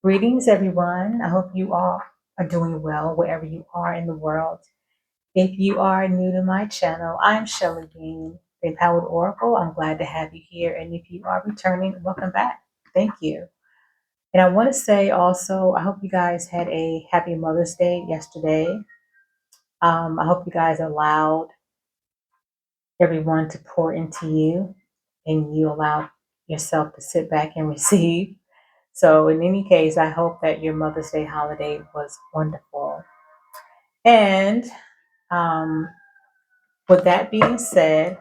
Greetings, everyone. I hope you all are doing well wherever you are in the world. If you are new to my channel, I'm Shellishynz, the Empowered Oracle. I'm glad to have you here. And if you are returning, welcome back. Thank you. And I want to say also, I hope you guys had a happy Mother's Day yesterday. I hope you guys allowed everyone to pour into you and you allowed yourself to sit back and receive. So, in any case, I hope that your Mother's Day holiday was wonderful. And um, with that being said,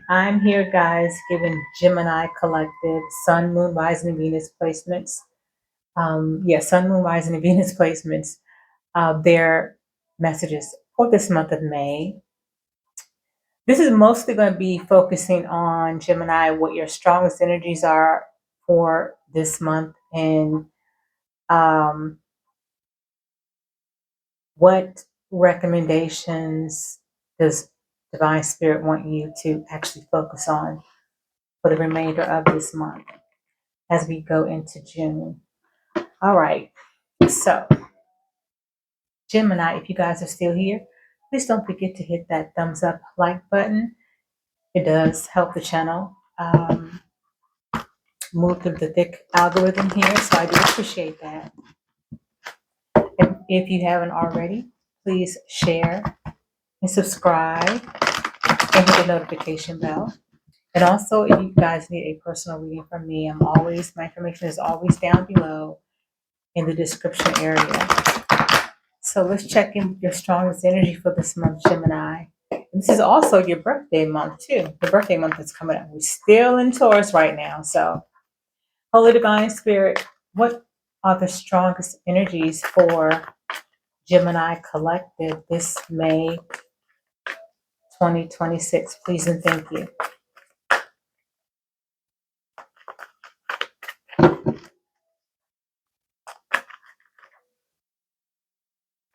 I'm here, guys, giving Gemini Collective Sun, Moon, Rising, and Venus placements. Sun, Moon, Rising, and Venus placements, their messages for this month of May. This is mostly going to be focusing on Gemini, what your strongest energies are for this month, and um, what recommendations does Divine Spirit want you to actually focus on for the remainder of this month as we go into June? All right. So, Gemini, if you guys are still here, please don't forget to hit that thumbs up like button. It does help the channel move through the thick algorithm here, so I do appreciate that. If you haven't already, please share and subscribe and hit the notification bell. And also, if you guys need a personal reading from me, my information is always down below in the description area. So let's check in with your strongest energy for this month, Gemini. This is also your birthday month, too. The birthday month is coming up. We're still in Taurus right now. So, Holy Divine Spirit, what are the strongest energies for Gemini Collective this May 2026? Please and thank you.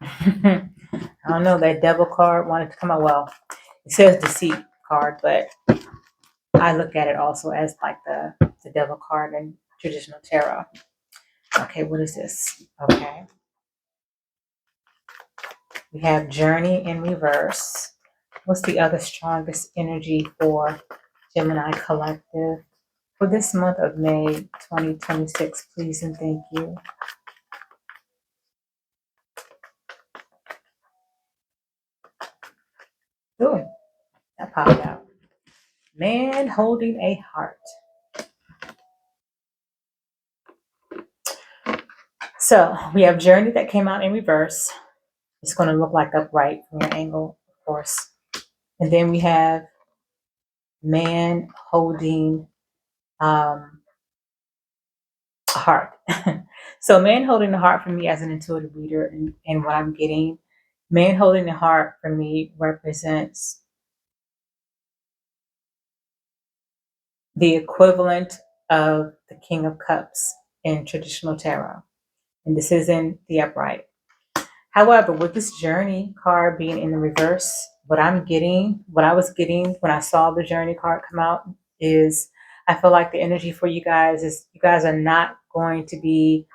I don't know, that devil card wanted to come out. Well, it says deceit card, but I look at it also as like the devil card in traditional tarot. Okay, what is this? Okay. We have Journey in reverse. What's the other strongest energy for Gemini Collective for this month of May 2026? Please and thank you. Ooh, that popped out. Man holding a heart. So we have Journey that came out in reverse. It's going to look like upright from your angle, of course. And then we have Man holding a heart. So Man holding the heart for me as an intuitive reader, and what I'm getting, Man holding the heart for me represents the equivalent of the King of Cups in traditional tarot. And this is in the upright. However, with this Journey card being in the reverse, what I was getting when I saw the Journey card come out is I feel like the energy for you guys is you guys are not going to be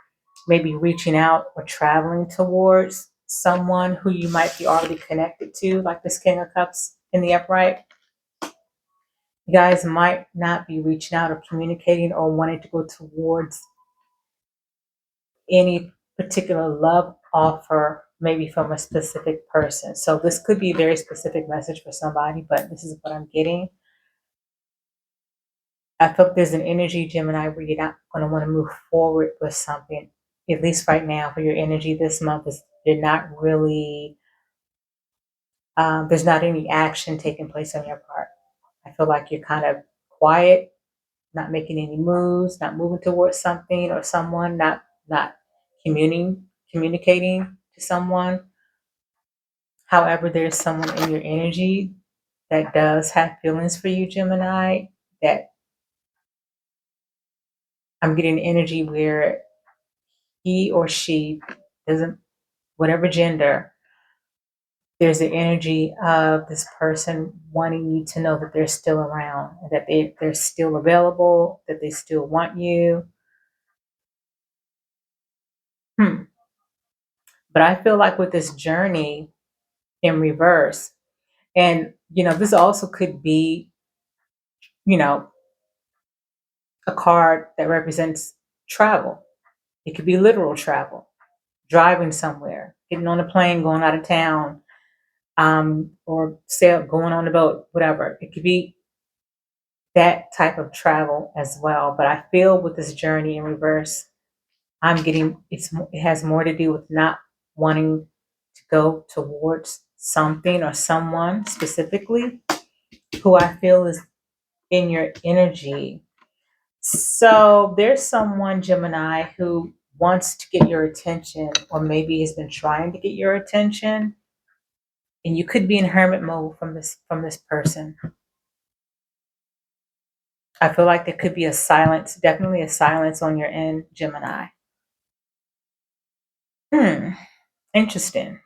maybe reaching out or traveling towards someone who you might be already connected to, like this King of Cups in the upright. You guys might not be reaching out or communicating or wanting to go towards any particular love offer, maybe from a specific person. So this could be a very specific message for somebody, but this is what I'm getting. I feel there's an energy, Gemini, where you're not going to want to move forward with something, at least right now. For your energy this month is you're not really, there's not any action taking place on your part. I feel like you're kind of quiet, not making any moves, not moving towards something or someone, not communicating to someone. However, there's someone in your energy that does have feelings for you, Gemini, that I'm getting energy where he or she doesn't, whatever gender, there's the energy of this person wanting you to know that they're still around, that they're still available, that they still want you. But I feel like with this journey in reverse, and this also could be, you know, a card that represents travel. It could be literal travel, driving somewhere, getting on a plane, going out of town, or sail, going on the boat, whatever. It could be that type of travel as well. But I feel with this journey in reverse, I'm getting it has more to do with not wanting to go towards something or someone specifically who I feel is in your energy. So there's someone, Gemini, who wants to get your attention, or maybe has been trying to get your attention, and you could be in hermit mode from this person. I feel like there could be a silence, definitely a silence on your end, Gemini. Interesting.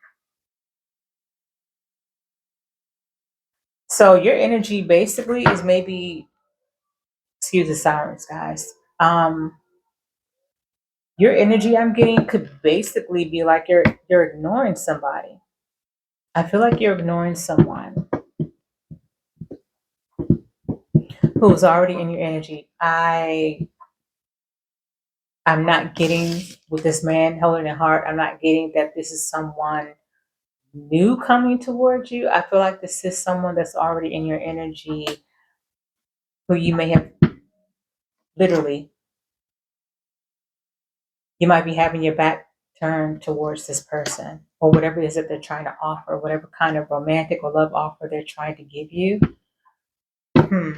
So your energy basically is maybe, excuse the silence, guys. Your energy I'm getting could basically be like you're ignoring somebody. I feel like you're ignoring someone who's already in your energy. I'm not getting with this man holding a heart. I'm not getting that this is someone new coming towards you. I feel like this is someone that's already in your energy who you may have literally, you might be having your back turned towards this person or whatever it is that they're trying to offer, whatever kind of romantic or love offer they're trying to give you. Hmm.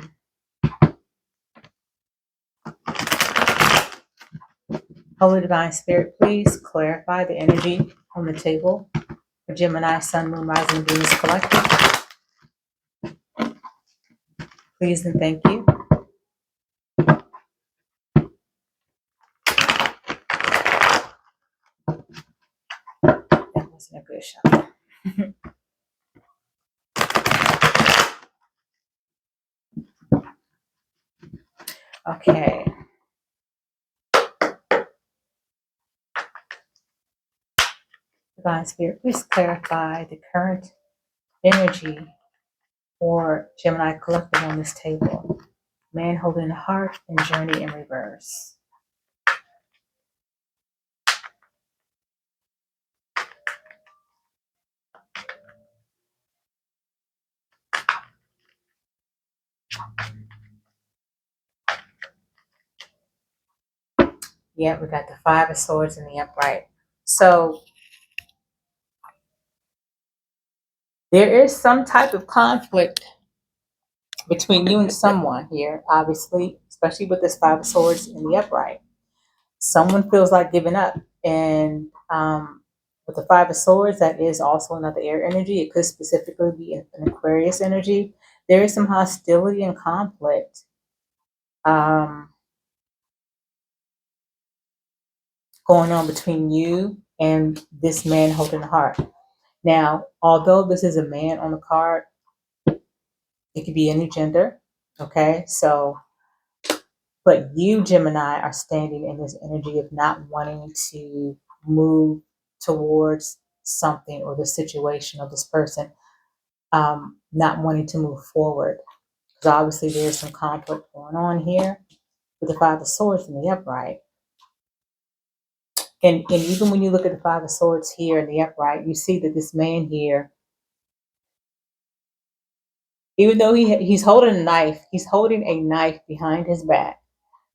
Holy Divine Spirit, please clarify the energy on the table for Gemini, Sun, Moon, Rising, Venus Collective. Please and thank you. That wasn't a good shot. Okay. Divine Spirit, please clarify the current energy for Gemini Collective on this table. Man holding the heart and journey in reverse. Yeah, we got the Five of Swords in the upright. So there is some type of conflict between you and someone here, obviously, especially with this Five of Swords in the upright. Someone feels like giving up. And with the Five of Swords, that is also another air energy. It could specifically be an Aquarius energy. There is some hostility and conflict. Going on between you and this man holding the heart. Now, although this is a man on the card, it could be any gender. Okay, so, but you, Gemini, are standing in this energy of not wanting to move towards something or the situation of this person, not wanting to move forward. Because obviously there's some conflict going on here with the Five of Swords in the upright. And even when you look at the Five of Swords here in the upright, you see that this man here, even though he's holding a knife behind his back.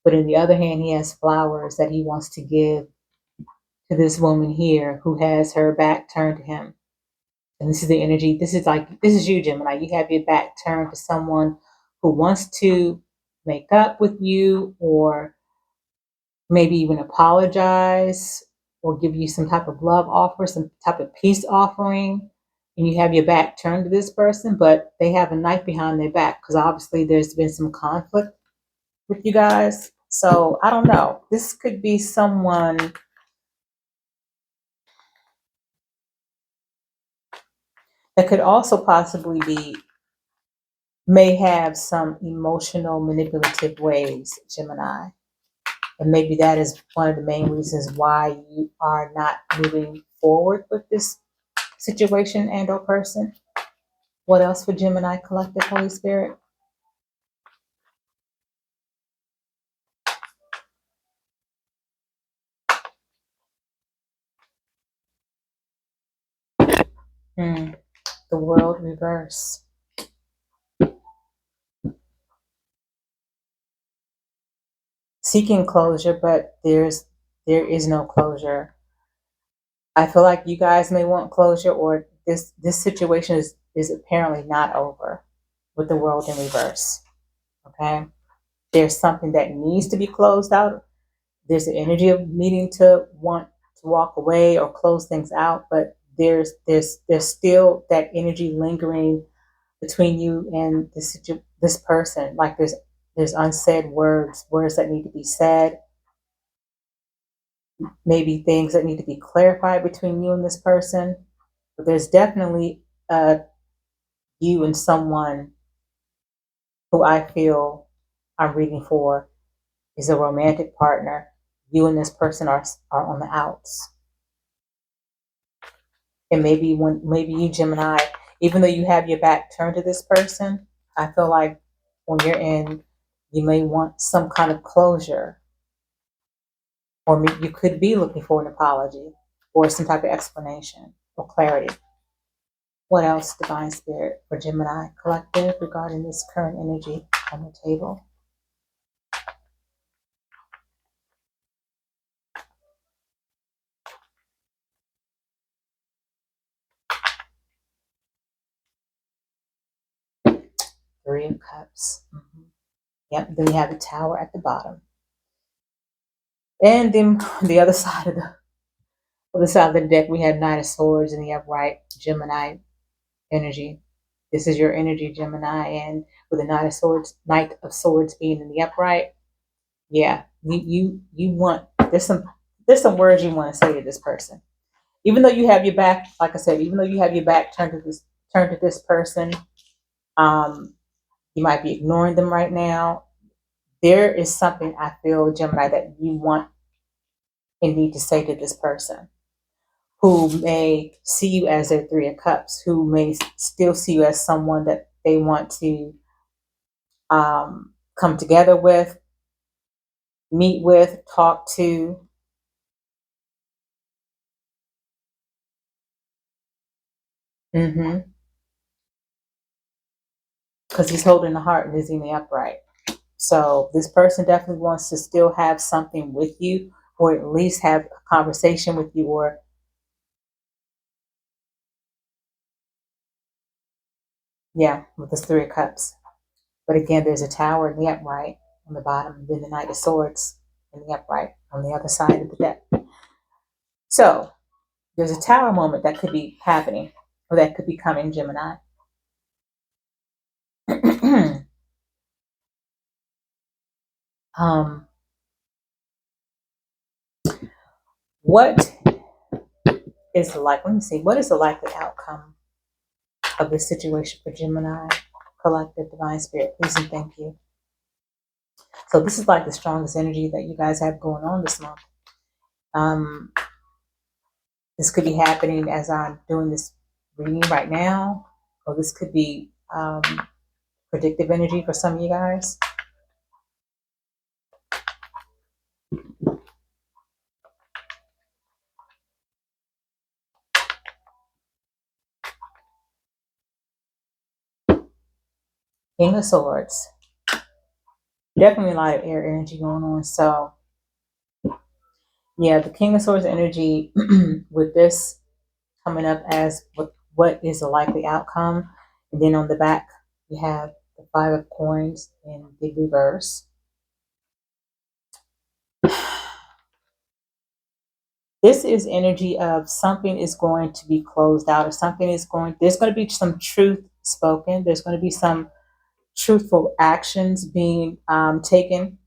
But in the other hand, he has flowers that he wants to give to this woman here who has her back turned to him. And this is the energy. This is you, Gemini. You have your back turned to someone who wants to make up with you, or maybe even apologize, or give you some type of love offer, some type of peace offering. And you have your back turned to this person, but they have a knife behind their back because obviously there's been some conflict with you guys. So I don't know. This could be someone that could also possibly be, may have some emotional manipulative ways, Gemini. And maybe that is one of the main reasons why you are not moving forward with this situation and or person. What else for Gemini collective, Holy Spirit? Hmm. The world reverse. Seeking closure, but there is no closure. I feel like you guys may want closure, or this situation is apparently not over with the world in reverse. Okay, there's something that needs to be closed out. There's the energy of needing to want to walk away or close things out, but there's still that energy lingering between you and this person. Like there's unsaid words that need to be said, maybe things that need to be clarified between you and this person. But there's definitely you and someone who I feel I'm reading for is a romantic partner. You and this person are on the outs. And maybe you, Gemini, even though you have your back turned to this person, I feel like when you're in, you may want some kind of closure, or you could be looking for an apology or some type of explanation or clarity. What else, Divine Spirit, for Gemini Collective regarding this current energy on the table? Three of Cups. Mm-hmm. Yep. Then we have the Tower at the bottom, and then the other side of the deck, we have Knight of Swords in the upright, Gemini energy. This is your energy, Gemini, and with the Knight of Swords being in the upright, yeah, you want there's some words you want to say to this person, even though you have your back. Like I said, even though you have your back turned to this person, um, you might be ignoring them right now. There is something I feel, Gemini, that you want and need to say to this person who may see you as their Three of Cups, who may still see you as someone that they want to come together with, meet with, talk to. Mm-hmm. Because he's holding the heart and is in the upright. So this person definitely wants to still have something with you, or at least have a conversation with you, or yeah, with this Three of Cups. But again, there's a Tower in the upright on the bottom, and then the Knight of Swords in the upright on the other side of the deck. So there's a Tower moment that could be happening, or that could be coming, Gemini. um, what is like? Let me see. What is the likely outcome of this situation for Gemini Collective, Divine Spirit? Please and thank you. So this is like the strongest energy that you guys have going on this month. Um, this could be happening as I'm doing this reading right now, or this could be predictive energy for some of you guys. King of Swords. Definitely a lot of air energy going on. So yeah, the King of Swords energy with this coming up as what is the likely outcome. And then on the back, you have the Five of Coins in the reverse. This is energy of something is going to be closed out, or there's going to be some truth spoken. There's going to be some truthful actions being taken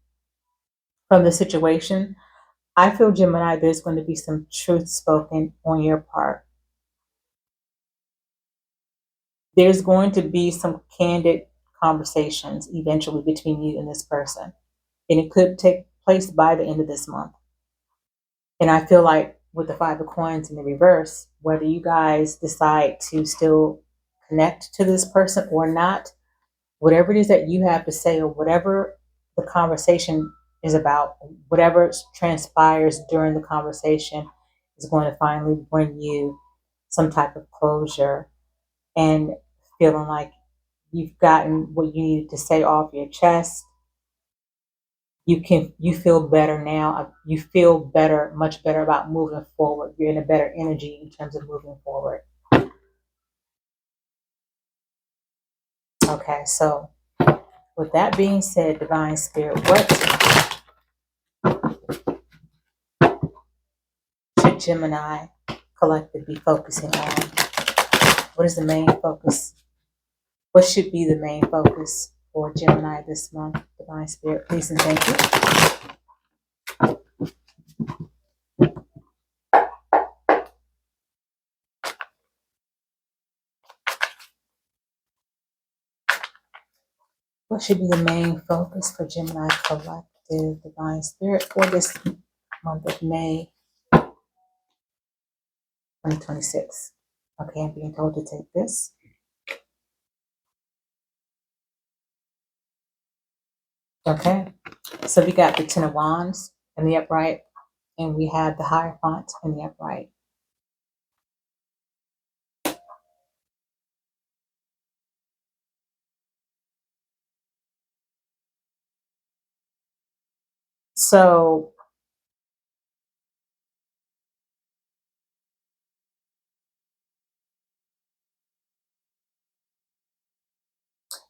from the situation. I feel, Gemini, there's going to be some truth spoken on your part. There's going to be some candid conversations eventually between you and this person. And it could take place by the end of this month. And I feel like with the Five of Coins in the reverse, whether you guys decide to still connect to this person or not, whatever it is that you have to say or whatever the conversation is about, whatever transpires during the conversation is going to finally bring you some type of closure and feeling like you've gotten what you needed to say off your chest. You feel better now. You feel better, much better about moving forward. You're in a better energy in terms of moving forward. Okay, so with that being said, Divine Spirit, what should Gemini collective be focusing on? What is the main focus? What should be the main focus for Gemini this month? Divine Spirit, please and thank you. What should be the main focus for Gemini collective, Divine Spirit, for this month of May 2026? Okay, I'm being told to take this. Okay, so we got the Ten of Wands in the upright, and we have the Hierophant in the upright. So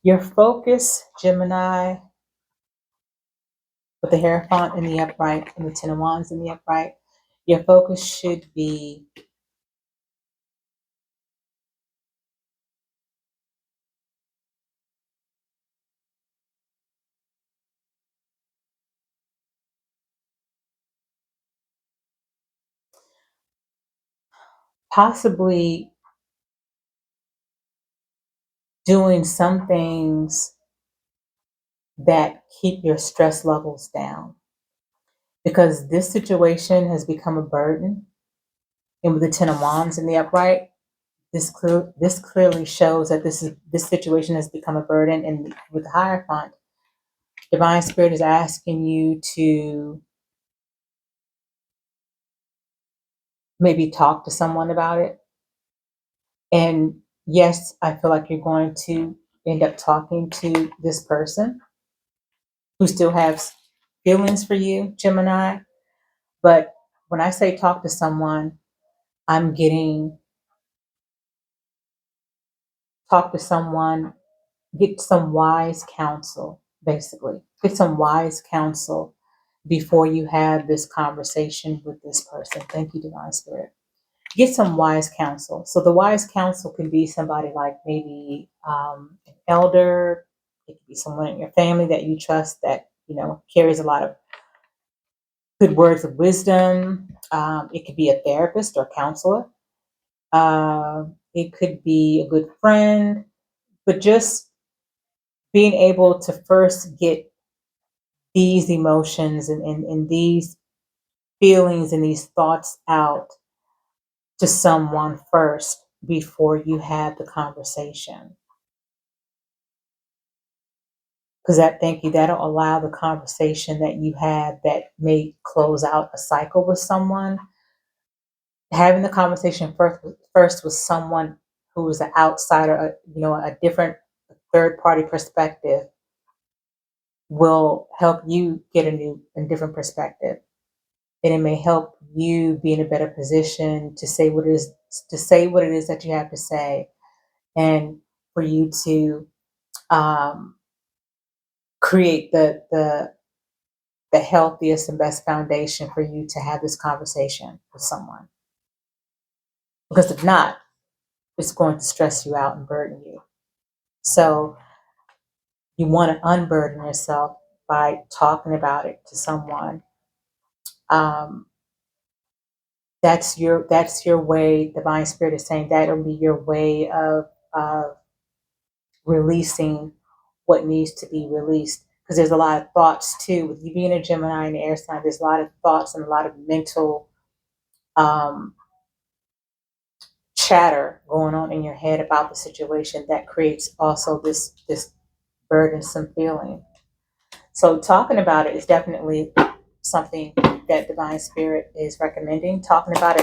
your focus, Gemini, with the Hierophant in the upright and the Ten of Wands in the upright, your focus should be possibly doing some things that keep your stress levels down. Because this situation has become a burden. And with the Ten of Wands in the upright, this clearly shows that this situation has become a burden. And with the Hierophant, Divine Spirit is asking you to maybe talk to someone about it. And yes, I feel like you're going to end up talking to this person who still has feelings for you, Gemini. But when I say talk to someone, I'm getting talk to someone, get some wise counsel, basically. Get some wise counsel before you have this conversation with this person. Thank you, Divine Spirit. Get some wise counsel. So the wise counsel can be somebody like maybe an elder. It could be someone in your family that you trust that carries a lot of good words of wisdom. It could be a therapist or counselor. It could be a good friend, but just being able to first get these emotions and these feelings and these thoughts out to someone first before you have the conversation. Because thank you, that'll allow the conversation that you have that may close out a cycle with someone. Having the conversation first with someone who is an outsider, a different third party perspective will help you get a different perspective. And it may help you be in a better position to say what it is that you have to say, and for you to create the healthiest and best foundation for you to have this conversation with someone. Because if not, it's going to stress you out and burden you. So you want to unburden yourself by talking about it to someone. That's your way. Divine Spirit is saying that'll be your way of releasing what needs to be released. because there's a lot of thoughts too. With you being a Gemini and air sign, there's a lot of thoughts and a lot of mental um, chatter going on in your head about the situation that creates also this burdensome feeling. So talking about it is definitely something that Divine Spirit is recommending. Talking about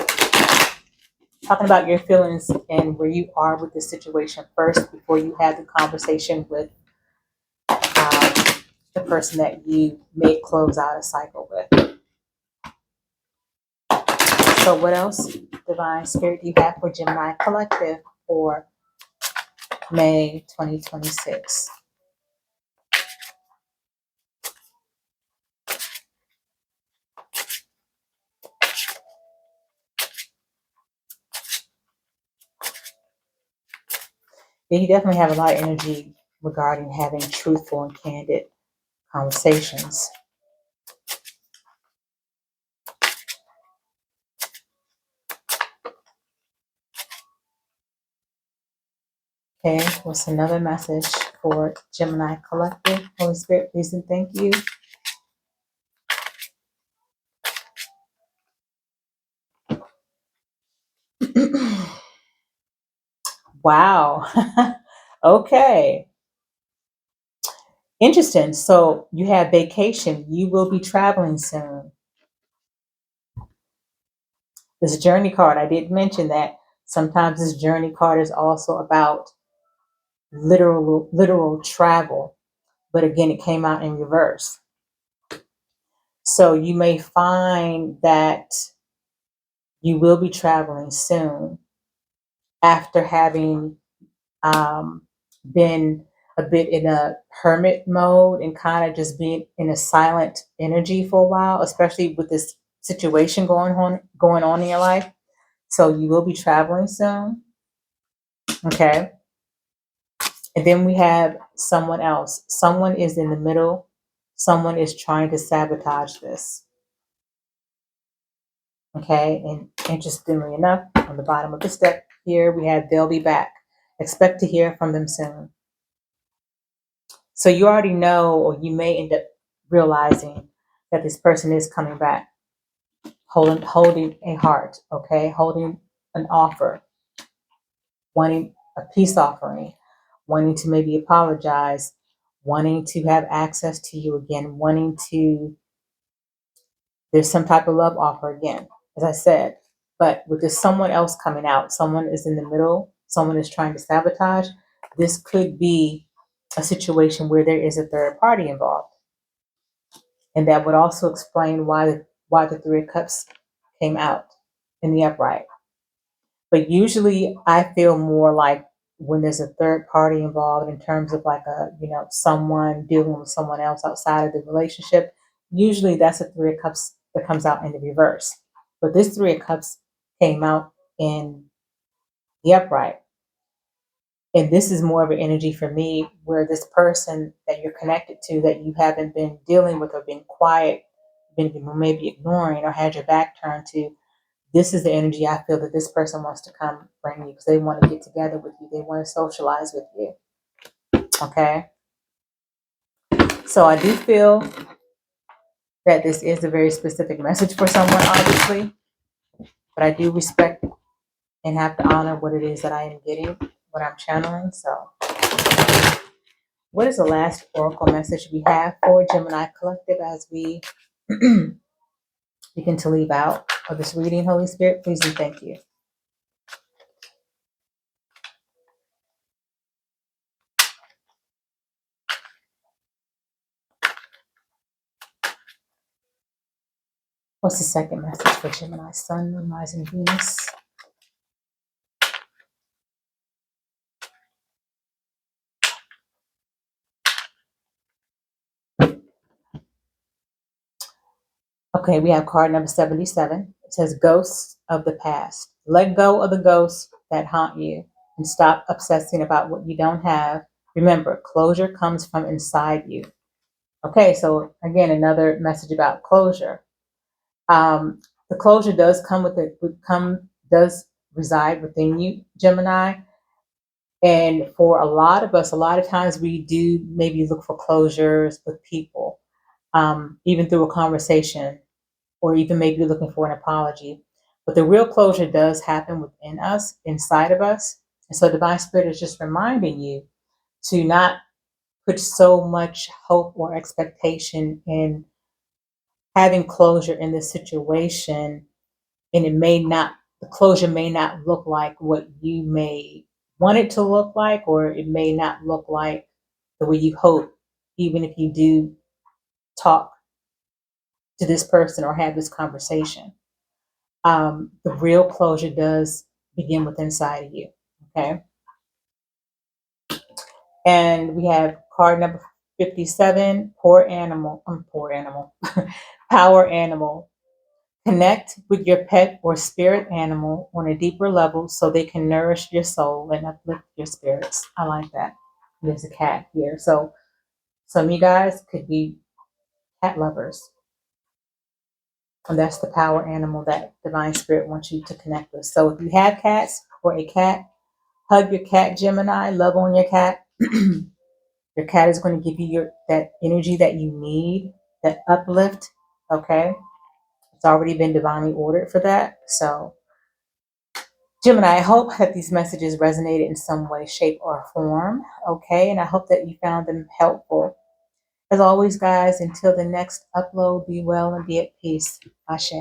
your feelings and where you are with this situation first before you have the conversation with the person that you may close out a cycle with. So what else, Divine Spirit, do you have for Gemini Collective for May 2026? Yeah, you definitely have a lot of energy regarding having truthful and candid conversations. Okay, what's another message for Gemini Collective? Holy Spirit, please and thank you. Wow. Okay. Interesting. So you have vacation. You will be traveling soon. This journey card, I did mention that sometimes this journey card is also about literal travel. But again, it came out in reverse. So you may find that you will be traveling soon after having been a bit in a hermit mode and kind of just being in a silent energy for a while, especially with this situation going on in your life. So you will be traveling soon. Okay. And then we have someone else. Someone is in the middle. Someone is trying to sabotage this. Okay. And interestingly enough, on the bottom of the step here, we have they'll be back. Expect to hear from them soon. So you already know, or you may end up realizing that this person is coming back, holding a heart, okay, holding an offer, wanting a peace offering, wanting to maybe apologize, wanting to have access to you again, wanting to, there's some type of love offer again, as I said. But with this someone else coming out, someone is in the middle, someone is trying to sabotage, this could be a situation where there is a third party involved. And that would also explain why the Three of Cups came out in the upright. But usually I feel more like when there's a third party involved in terms of like someone dealing with someone else outside of the relationship, usually that's a Three of Cups that comes out in the reverse. But this Three of Cups came out in the upright. And this is more of an energy for me where this person that you're connected to that you haven't been dealing with or been quiet, been maybe ignoring or had your back turned to, this is the energy I feel that this person wants to come bring you because they want to get together with you. They want to socialize with you. Okay. So I do feel that this is a very specific message for someone, obviously, but I do respect and have to honor what it is that I am getting, what I'm channeling. So what is the last oracle message we have for Gemini Collective as we begin to leave out of this reading? Holy Spirit, please and thank you. What's the second message for Gemini Sun, Moon, Rising, Venus? Okay, we have card number 77. It says Ghosts of the Past. Let go of the ghosts that haunt you and stop obsessing about what you don't have. Remember, closure comes from inside you. Okay, so again, another message about closure. The closure does come with it, does reside within you, Gemini. And for a lot of us, a lot of times we do maybe look for closures with people, even through a conversation, or even maybe looking for an apology. But the real closure does happen within us, inside of us. And so Divine Spirit is just reminding you to not put so much hope or expectation in having closure in this situation. And the closure may not look like what you may want it to look like, or it may not look like the way you hope, even if you do talk to this person or have this conversation. The real closure does begin with inside of you. Okay. And we have card number 57, poor animal, power animal. Connect with your pet or spirit animal on a deeper level so they can nourish your soul and uplift your spirits. I like that. There's a cat here. So some of you guys could be cat lovers. And that's the power animal that Divine Spirit wants you to connect with. So if you have cats or a cat, hug your cat, Gemini, love on your cat. Your cat is going to give you that energy that you need, that uplift. Okay. It's already been divinely ordered for that. So Gemini, I hope that these messages resonated in some way, shape, or form. Okay. And I hope that you found them helpful. As always, guys, until the next upload, be well and be at peace. Ashe.